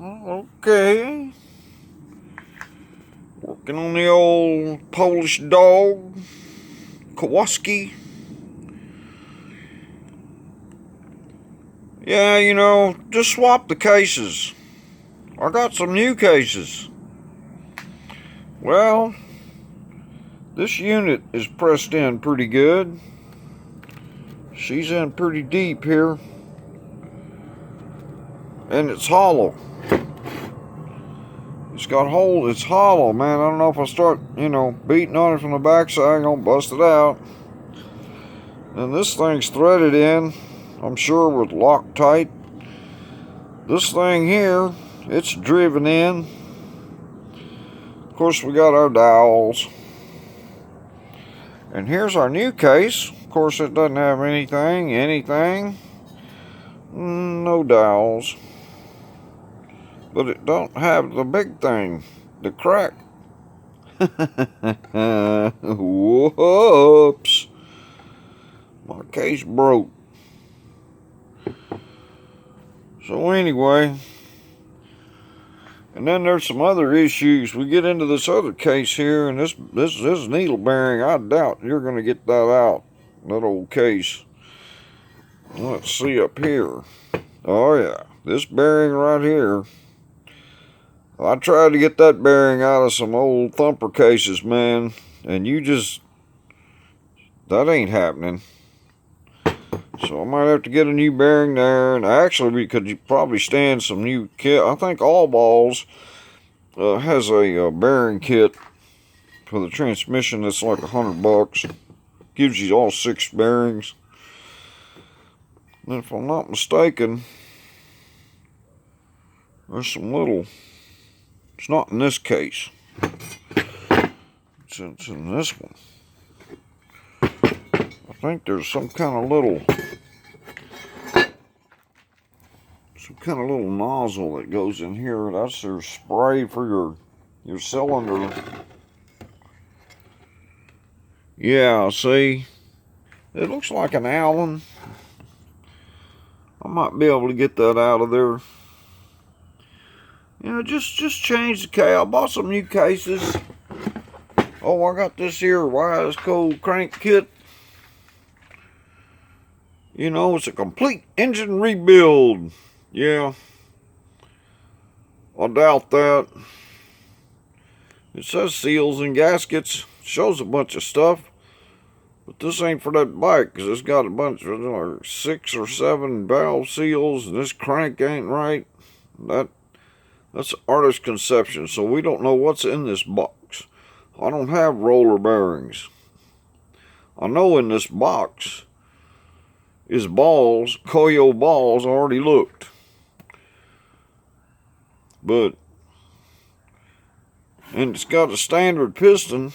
Okay. Working on the old Polish dog, Kawasaki. Yeah, just swap the cases. I got some new cases. Well, this unit is pressed in pretty good. She's in pretty deep here. And it's hollow. It's got holes. It's hollow, man. I don't know if I start, beating on it from the backside, I'm gonna bust it out. And this thing's threaded in, I'm sure, with Loctite. This thing here, it's driven in. Of course, we got our dowels. And here's our new case. Of course, it doesn't have anything. No dowels. But it don't have the big thing, the crack. Whoops. My case broke. So anyway, and then there's some other issues. We get into this other case here, and this needle bearing, I doubt you're going to get that out, that old case. Let's see up here. Oh yeah, this bearing right here. I tried to get that bearing out of some old thumper cases, man, and that ain't happening. So I might have to get a new bearing there, and actually we could probably stand some new kit. I think All Balls has a bearing kit for the transmission that's like $100. Gives you all 6 bearings. And if I'm not mistaken, there's some little. It's not in this case. It's in this one. I think there's some kind of little nozzle that goes in here. That's their spray for your cylinder. Yeah, see, it looks like an Allen. I might be able to get that out of there. Just change the case. I bought some new cases. Oh, I got this here Wise Cold crank kit. It's a complete engine rebuild. Yeah, I doubt that. It says seals and gaskets. Shows a bunch of stuff. But this ain't for that bike, because it's got a bunch of 6 or 7 valve seals, and this crank ain't right. That's artist conception, so we don't know what's in this box. I don't have roller bearings. I know in this box is balls, Koyo balls. I already looked. And it's got a standard piston,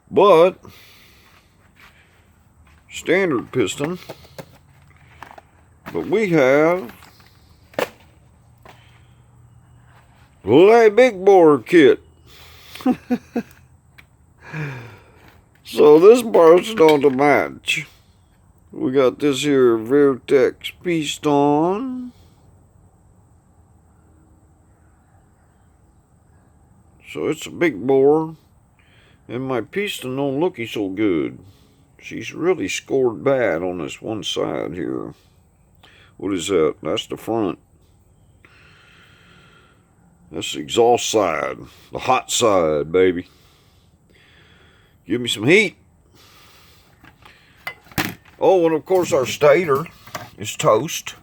but we have a big bore kit. So this part's don't match. We got this here Vertex piston. So it's a big bore. And my piston don't look so good. She's really scored bad on this one side here. What is that? That's the front. That's the exhaust side. The hot side, baby. Give me some heat. Oh, and of course our stator is toast.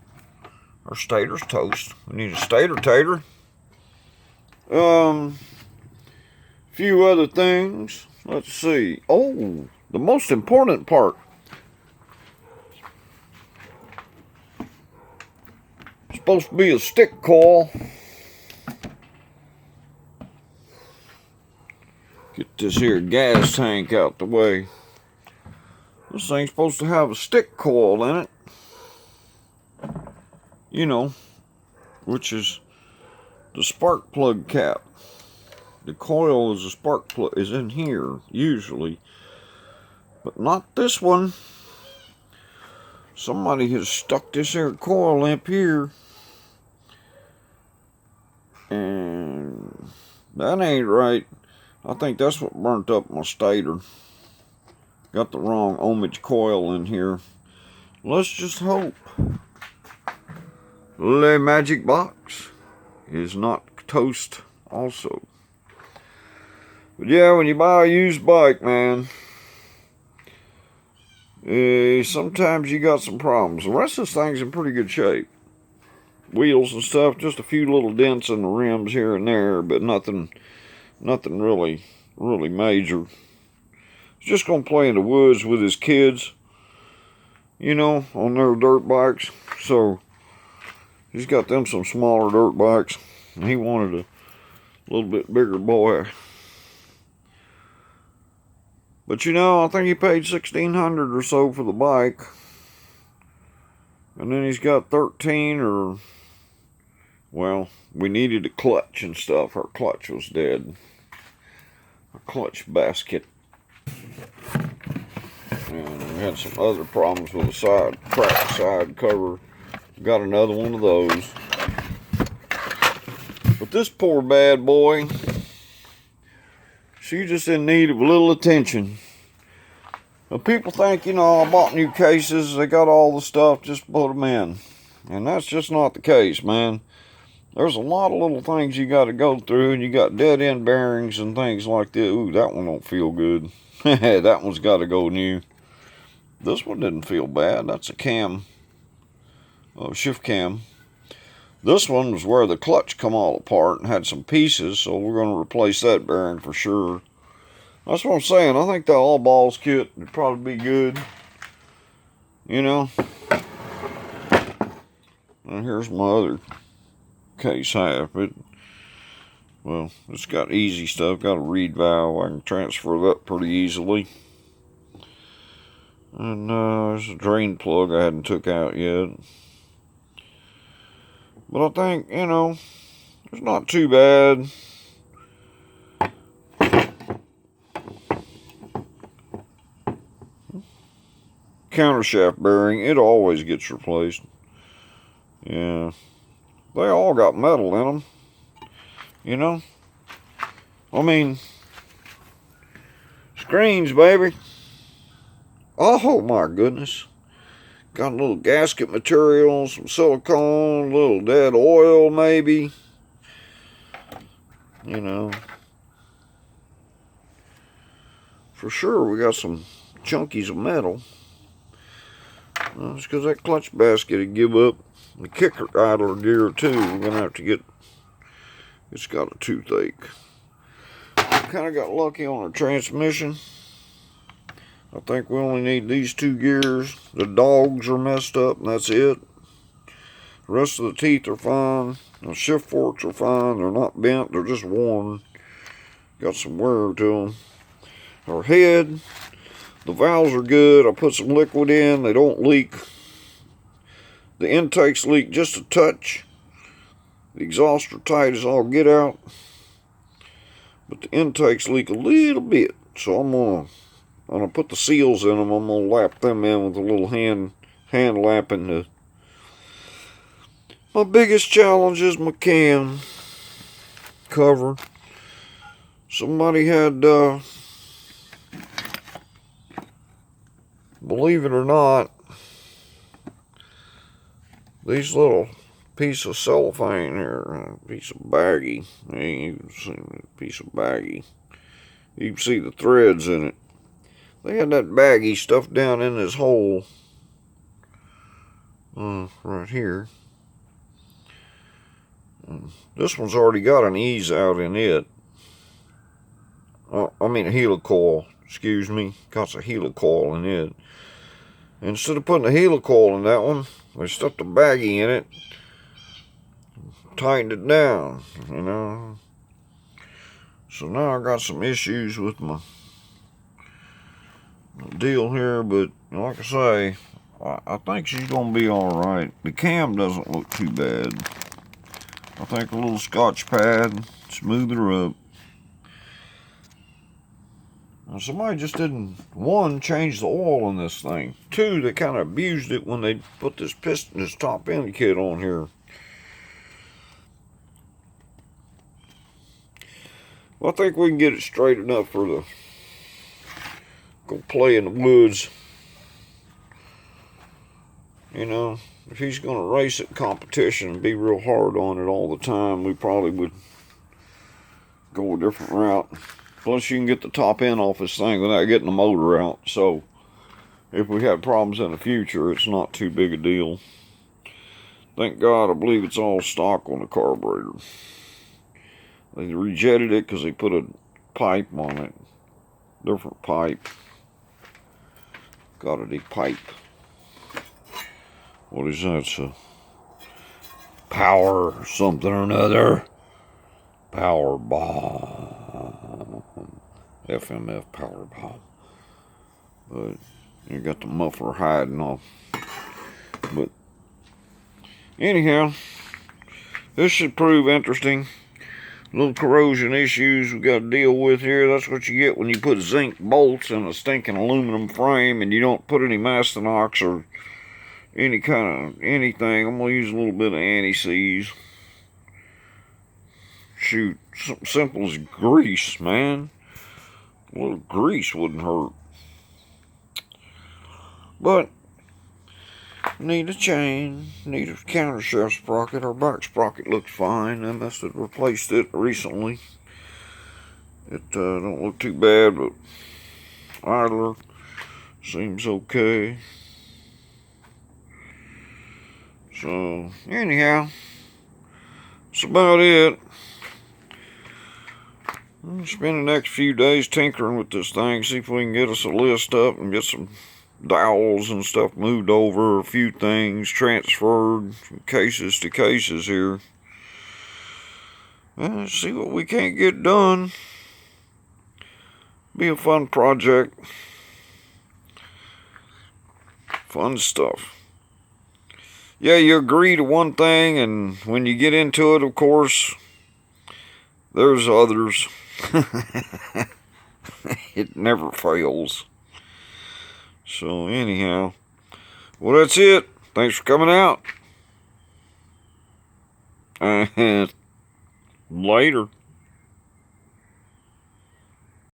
Our stator's toast. We need a stator tater. Few other things. Let's see. Oh, the most important part. It's supposed to be a stick coil. Get this here gas tank out the way. This thing's supposed to have a stick coil in it. Which is the spark plug cap. The coil is a spark plug, is in here, usually. But not this one. Somebody has stuck this here coil up here. And that ain't right. I think that's what burnt up my stator. Got the wrong ohmage coil in here. Let's just hope the magic box is not toast also. But yeah, when you buy a used bike, man, sometimes you got some problems. The rest of this thing's in pretty good shape. Wheels and stuff, just a few little dents in the rims here and there, but nothing really major. He's just gonna play in the woods with his kids, you know, on their dirt bikes. So he's got them some smaller dirt bikes, and he wanted a little bit bigger boy. But you know, I think he paid $1,600 or so for the bike. And then he's got 13 or, well, we needed a clutch and stuff. Our clutch was dead. A clutch basket. And we had some other problems with the cracked side cover. Got another one of those. But this poor bad boy, she's just in need of a little attention. Now, people think, you know, I bought new cases, they got all the stuff, just put them in. And that's just not the case, man. There's a lot of little things you got to go through, and you got dead end bearings and things like that. Ooh, that one don't feel good. That one's got to go new. This one didn't feel bad. That's a cam, shift cam. This one was where the clutch come all apart and had some pieces, so we're going to replace that bearing for sure. That's what I'm saying. I think the all balls kit would probably be good. You know. And here's my other case half. Well, it's got easy stuff. Got a reed valve. I can transfer that pretty easily. And there's a drain plug I hadn't took out yet. But I think, you know, it's not too bad. Countershaft bearing, it always gets replaced. Yeah, they all got metal in them, you know. I mean, screens, baby. Oh my goodness, got a little gasket material, some silicone, a little dead oil maybe, you know. For sure we got some chunkies of metal. It's because that clutch basket would give up. The kicker idler gear too, we're going to have to get, it's got a toothache. Kind of got lucky on our transmission. I think we only need these two gears. The dogs are messed up and that's it. The rest of the teeth are fine. The shift forks are fine. They're not bent, they're just worn. Got some wear to them. Our head, the valves are good. I put some liquid in, they don't leak. The intakes leak just a touch. The exhausts are tight as all get out. But the intakes leak a little bit. So I'm gonna put the seals in them. I'm gonna lap them in with a little hand lapping. My biggest challenge is my cam cover. Somebody had, believe it or not, these little piece of cellophane here, piece of baggie. You can see a piece of baggie. You can see the threads in it. They had that baggie stuffed down in this hole right here. This one's already got an ease out in it. I mean a helicoil, excuse me. Got a helicoil in it. Instead of putting a helicoil in that one, they stuffed a baggie in it, tightened it down, you know. So now I got some issues with my deal here, but like I say, I think she's gonna be all right. The cam doesn't look too bad. I think a little Scotch pad, smooth her up. Now somebody just didn't, one, change the oil in this thing. Two, they kind of abused it when they put this piston, this top end kit on here. I think we can get it straight enough for the go play in the woods. You know, if he's going to race at competition and be real hard on it all the time, we probably would go a different route. Plus, you can get the top end off this thing without getting the motor out. So, if we have problems in the future, it's not too big a deal. Thank God, I believe it's all stock on the carburetor. They rejetted it because they put a pipe on it. Different pipe. Got it a pipe. What is that? It's a power something or another. Power bomb. FMF power bomb. But you got the muffler hiding off. But anyhow, this should prove interesting. Little corrosion issues we got to deal with here. That's what you get when you put zinc bolts in a stinking aluminum frame and you don't put any Mastinox or any kind of anything. I'm going to use a little bit of anti-seize. Shoot, something simple as grease, man. A little grease wouldn't hurt. But need a chain, need a countershaft sprocket. Our back sprocket looks fine. I must have replaced it recently. It don't look too bad, but idler seems okay. So anyhow, that's about it. I'll spend the next few days tinkering with this thing, see if we can get us a list up and get some dowels and stuff moved over, a few things transferred from cases to cases here. Let's see what we can't get done. Be a fun project. Fun stuff. Yeah, you agree to one thing, and when you get into it, of course, there's others. It never fails. So anyhow, well, that's it. Thanks for coming out. And later.